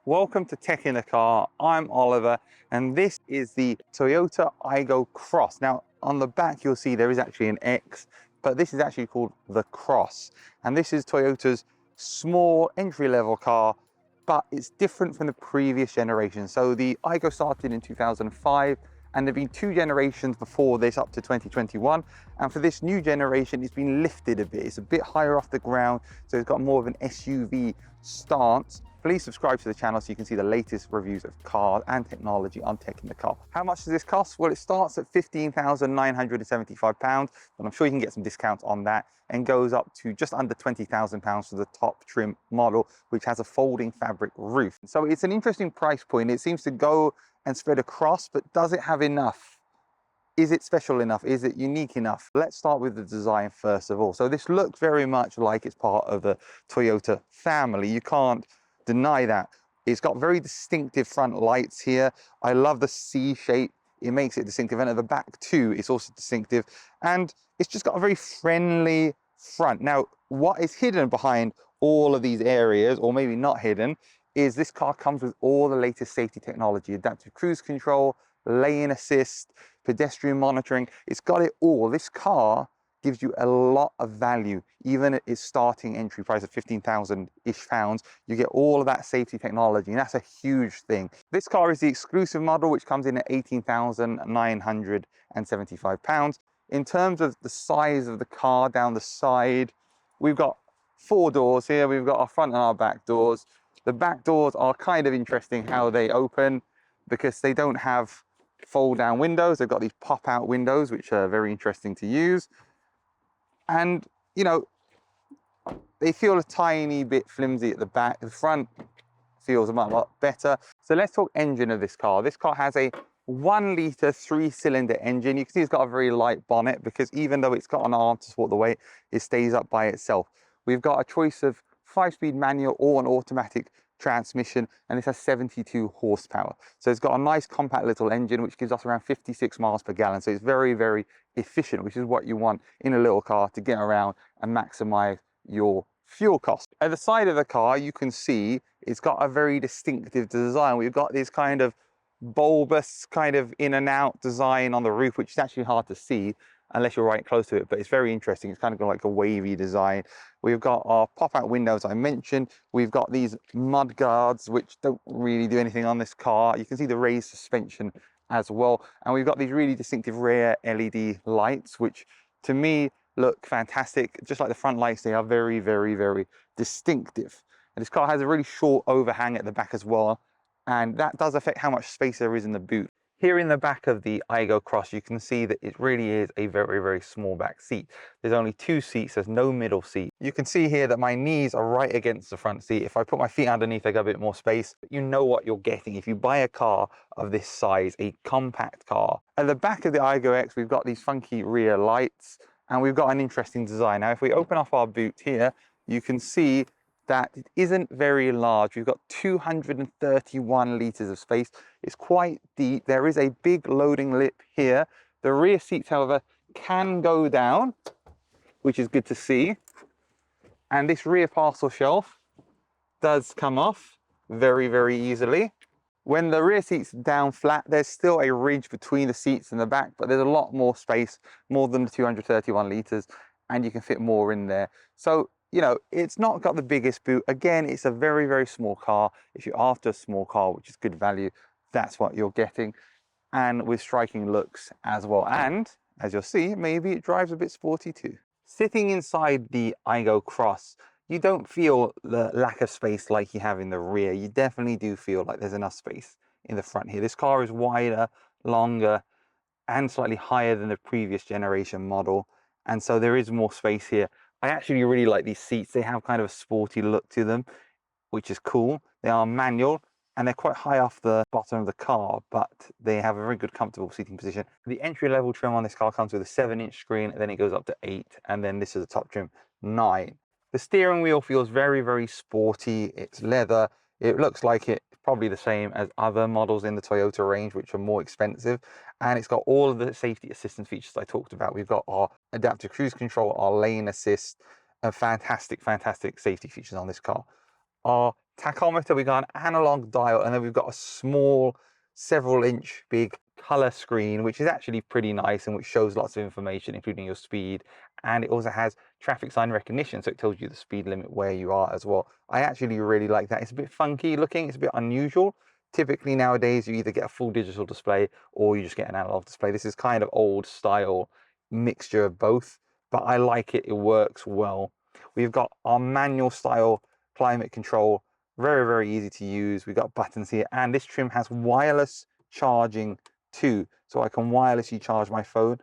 Welcome to Tech in the Car. I'm Oliver, and this is the Toyota Aygo Cross. Now, on the back, you'll see there is actually an X, but this is actually called the Cross. And this is Toyota's small entry-level car, but it's different from the previous generation. So the Aygo started in 2005, and there have been two generations before this up to 2021. And for this new generation, it's been lifted a bit. It's a bit higher off the ground, so it's got more of an SUV stance. Please subscribe to the channel so you can see the latest reviews of cars and technology on Tech in the Car. How much does this cost? Well, it starts at £15,975, but I'm sure you can get some discounts on that, and goes up to just under £20,000 for the top trim model, which has a folding fabric roof. So it's an interesting price point. It seems to go and spread across, but does it have enough? Is it special enough? Is it unique enough? Let's start with the design first of all. So this looks very much like it's part of the Toyota family. You can't deny that. It's got very distinctive front lights here. I love the C shape. It makes it distinctive. And at the back too, it's also distinctive. And it's just got a very friendly front. Now, what is hidden behind all of these areas, or maybe not hidden, is this car comes with all the latest safety technology: adaptive cruise control, lane assist, pedestrian monitoring. It's got it all. This car gives you a lot of value. Even at its starting entry price of 15,000-ish pounds, you get all of that safety technology, and that's a huge thing. This car is the exclusive model, which comes in at £18,975. In terms of the size of the car down the side, we've got 4 doors here. We've got our front and our back doors. The back doors are kind of interesting how they open, because they don't have fold down windows. They've got these pop out windows, which are very interesting to use. And, you know, they feel a tiny bit flimsy at the back. The front feels a lot better. So let's talk engine of this car. This car has a 1-litre 3-cylinder engine. You can see it's got a very light bonnet, because even though it's got an arm to support the weight, it stays up by itself. We've got a choice of 5-speed manual or an automatic transmission, and this has 72 horsepower. So it's got a nice compact little engine, which gives us around 56 miles per gallon. So it's very, very efficient, which is what you want in a little car to get around and maximize your fuel cost. At the side of the car, you can see it's got a very distinctive design. We've got this kind of bulbous kind of in and out design on the roof, which is actually hard to see unless you're right close to it, but it's very interesting. It's kind of got like a wavy design. We've got our pop-out windows I mentioned. We've got these mud guards, which don't really do anything on this car. You can see the raised suspension as well. And we've got these really distinctive rear LED lights, which to me look fantastic. Just like the front lights, they are very, very, very distinctive. And this car has a really short overhang at the back as well, and that does affect how much space there is in the boot. Here in the back of the Aygo Cross, you can see that it really is a very, very small back seat. There's only 2 seats, there's no middle seat. You can see here that my knees are right against the front seat. If I put my feet underneath, I got a bit more space. But you know what you're getting if you buy a car of this size, a compact car. At the back of the Aygo X, we've got these funky rear lights, and we've got an interesting design. Now, if we open up our boot here, you can see that it isn't very large. We've got 231 litres of space. It's quite deep. There is a big loading lip here. The rear seats, however, can go down, which is good to see. And this rear parcel shelf does come off very, very easily. When the rear seat's down flat, there's still a ridge between the seats and the back, but there's a lot more space, more than the 231 litres, and you can fit more in there. So, you know, it's not got the biggest boot. Again, it's a very, very small car. If you're after a small car, which is good value, that's what you're getting. And with striking looks as well. And as you'll see, maybe it drives a bit sporty too. Sitting inside the Aygo Cross, you don't feel the lack of space like you have in the rear. You definitely do feel like there's enough space in the front here. This car is wider, longer, and slightly higher than the previous generation model. And so there is more space here. I actually really like these seats. They have kind of a sporty look to them, which is cool. They are manual, and they're quite high off the bottom of the car, but they have a very good comfortable seating position. The entry-level trim on this car comes with a 7-inch screen, and then it goes up to 8, and then this is the top trim, 9. The steering wheel feels very, very sporty. It's leather. It looks like it's probably the same as other models in the Toyota range, which are more expensive. And it's got all of the safety assistance features I talked about. We've got our adaptive cruise control, our lane assist, fantastic, fantastic safety features on this car. Our tachometer, we've got an analog dial, and then we've got a small several inch big color screen, which is actually pretty nice and which shows lots of information, including your speed. And it also has traffic sign recognition, so it tells you the speed limit where you are as well. I actually really like that. It's a bit funky looking, it's a bit unusual. Typically nowadays you either get a full digital display or you just get an analog display. This is kind of old style mixture of both, but I like it, it works well. We've got our manual style climate control, very easy to use. We've got buttons here, and this trim has wireless charging too, so I can wirelessly charge my phone.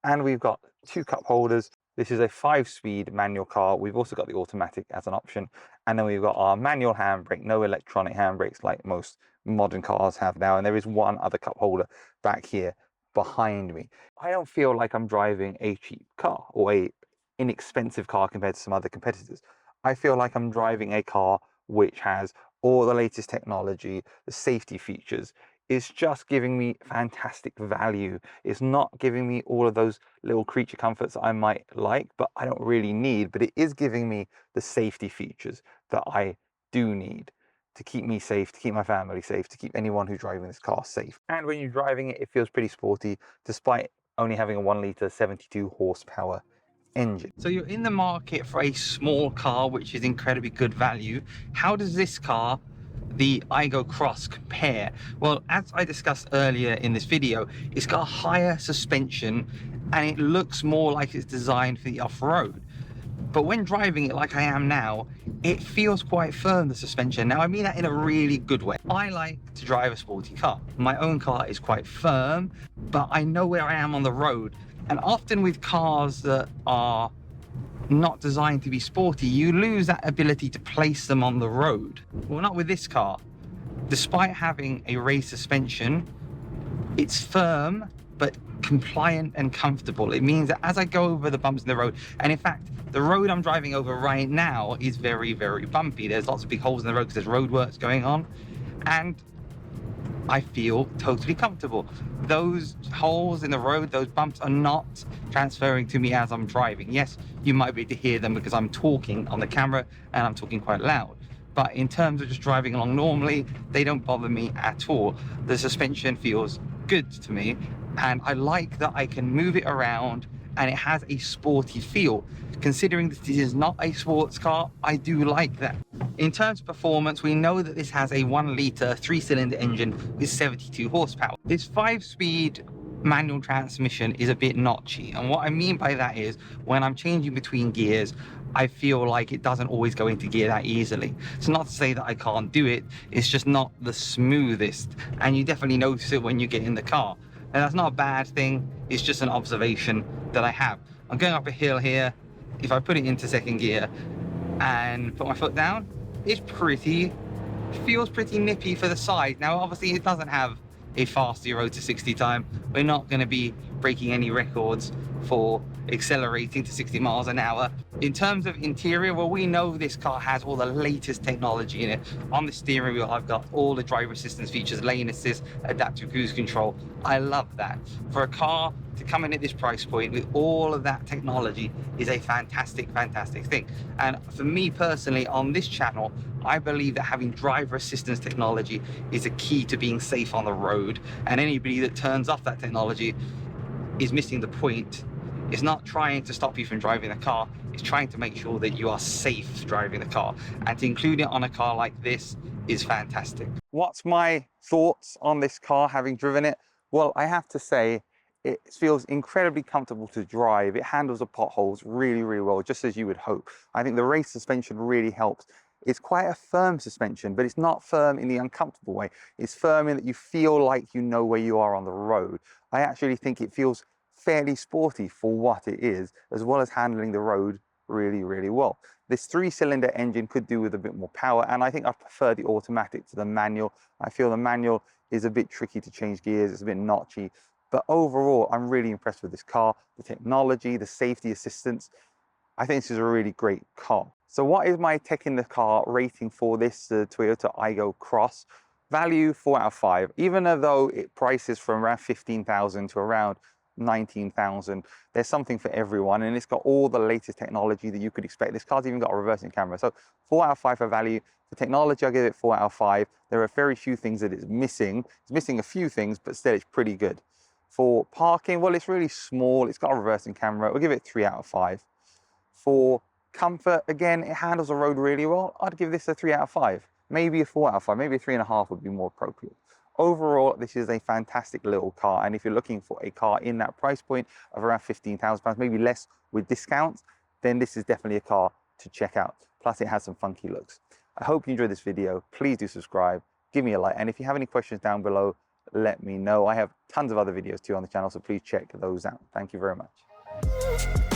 And we've got 2 cup holders. This is a 5-speed manual car. We've also got the automatic as an option, and then we've got our manual handbrake, no electronic handbrakes like most modern cars have now, and there is 1 other cup holder back here behind me. I don't feel like I'm driving a cheap car or a inexpensive car compared to some other competitors. I feel like I'm driving a car which has all the latest technology, the safety features. It's just giving me fantastic value. It's not giving me all of those little creature comforts I might like, but I don't really need, but it is giving me the safety features that I do need to keep me safe, to keep my family safe, to keep anyone who's driving this car safe. And when you're driving it, it feels pretty sporty, despite only having a 1 litre 72 horsepower engine. So you're in the market for a small car, which is incredibly good value. How does this car, the Aygo Cross, compare? Well, as I discussed earlier in this video, it's got a higher suspension and it looks more like it's designed for the off-road. But when driving it like I am now, it feels quite firm, the suspension. Now, I mean that in a really good way. I like to drive a sporty car. My own car is quite firm, but I know where I am on the road. And often with cars that are not designed to be sporty, you lose that ability to place them on the road. Well, not with this car. Despite having a raised suspension, it's firm, but compliant and comfortable. It means that as I go over the bumps in the road, and in fact, the road I'm driving over right now is very bumpy. There's lots of big holes in the road because there's road works going on, and I feel totally comfortable. Those holes in the road, those bumps are not transferring to me as I'm driving. Yes, you might be able to hear them because I'm talking on the camera and I'm talking quite loud. But in terms of just driving along normally, they don't bother me at all. The suspension feels good to me, and I like that I can move it around and it has a sporty feel. Considering that this is not a sports car, I do like that. In terms of performance, we know that this has a 1 litre 3-cylinder engine with 72 horsepower. This 5-speed manual transmission is a bit notchy, and what I mean by that is when I'm changing between gears, I feel like it doesn't always go into gear that easily. It's not to say that I can't do it, it's just not the smoothest, and you definitely notice it when you get in the car. And that's not a bad thing, it's just an observation that I have. I'm going up a hill here. If I put it into 2nd gear and put my foot down, it feels pretty nippy for the side. Now, obviously it doesn't have a fast 0 to 60 time. We're not going to be breaking any records for accelerating to 60 miles an hour. In terms of interior, well, we know this car has all the latest technology in it. On the steering wheel, I've got all the driver assistance features, lane assist, adaptive cruise control. I love that. For a car to come in at this price point with all of that technology is a fantastic thing. And for me personally, on this channel, I believe that having driver assistance technology is a key to being safe on the road, and anybody that turns off that technology is missing the point. It's not trying to stop you from driving the car, it's trying to make sure that you are safe driving the car, and to include it on a car like this is fantastic. What's my thoughts on this car having driven it? Well, I have to say it feels incredibly comfortable to drive. It handles the potholes really well, just as you would hope. I think the race suspension really helps. It's quite a firm suspension, but it's not firm in the uncomfortable way. It's firm in that you feel like you know where you are on the road. I actually think it feels fairly sporty for what it is, as well as handling the road really well. This 3-cylinder engine could do with a bit more power, and I think I prefer the automatic to the manual. I feel the manual is a bit tricky to change gears, it's a bit notchy, but overall I'm really impressed with this car, the technology, the safety assistance. I think this is a really great car. So what is my tech in the car rating for this Toyota Aygo Cross? Value 4 out of 5, even though it prices from around 15,000 to around 19,000. There's something for everyone, and it's got all the latest technology that you could expect. This car's even got a reversing camera. So 4 out of 5 for value. For technology, I'll give it 4 out of 5. There are very few things that it's missing. It's missing a few things, but still it's pretty good. For parking, well, it's really small. It's got a reversing camera. We'll give it 3 out of 5. For comfort, again, it handles the road really well. I'd give this a 3 out of 5. Maybe a 4 out of 5. Maybe a 3.5 would be more appropriate. Overall, this is a fantastic little car, and if you're looking for a car in that price point of around £15,000, maybe less with discounts, then this is definitely a car to check out. Plus, it has some funky looks. I hope you enjoyed this video. Please do subscribe, give me a like, and if you have any questions down below, let me know. I have tons of other videos too on the channel, so please check those out. Thank you very much.